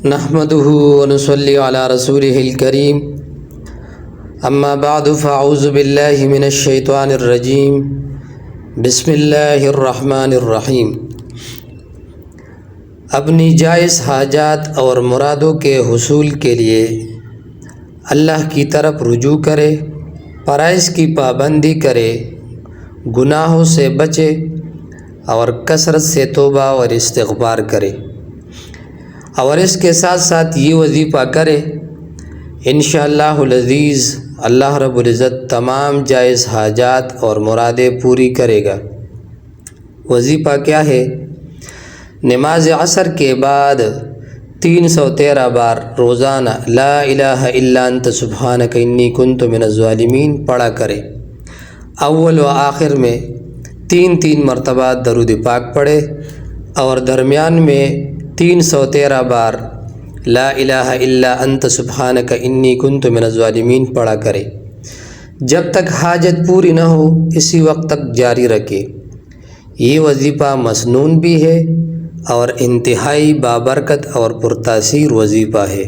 نحمده ونصلي على رسوله الكريم اما بعد فاعوذ بالله من الشیطان الرجیم بسم اللہ الرحمن الرحیم۔ اپنی جائز حاجات اور مرادوں کے حصول کے لیے اللہ کی طرف رجوع کرے، فرائض کی پابندی کرے، گناہوں سے بچے اور کثرت سے توبہ اور استغفار کرے، اور اس کے ساتھ ساتھ یہ وظیفہ کرے، انشاءاللہ العزیز اللہ رب العزت تمام جائز حاجات اور مرادیں پوری کرے گا۔ وظیفہ کیا ہے؟ نماز عصر کے بعد 313 بار روزانہ لا الہ الا انت سبحانک انی کنت من الظالمین پڑھا کرے۔ اول و آخر میں 3 مرتبہ درود پاک پڑھے اور درمیان میں 313 بار لا الہ الا انت سبحانک انی کنت من الظالمین پڑھا کرے۔ جب تک حاجت پوری نہ ہو اسی وقت تک جاری رکھے۔ یہ وظیفہ مسنون بھی ہے اور انتہائی بابرکت اور پرتاثیر وظیفہ ہے۔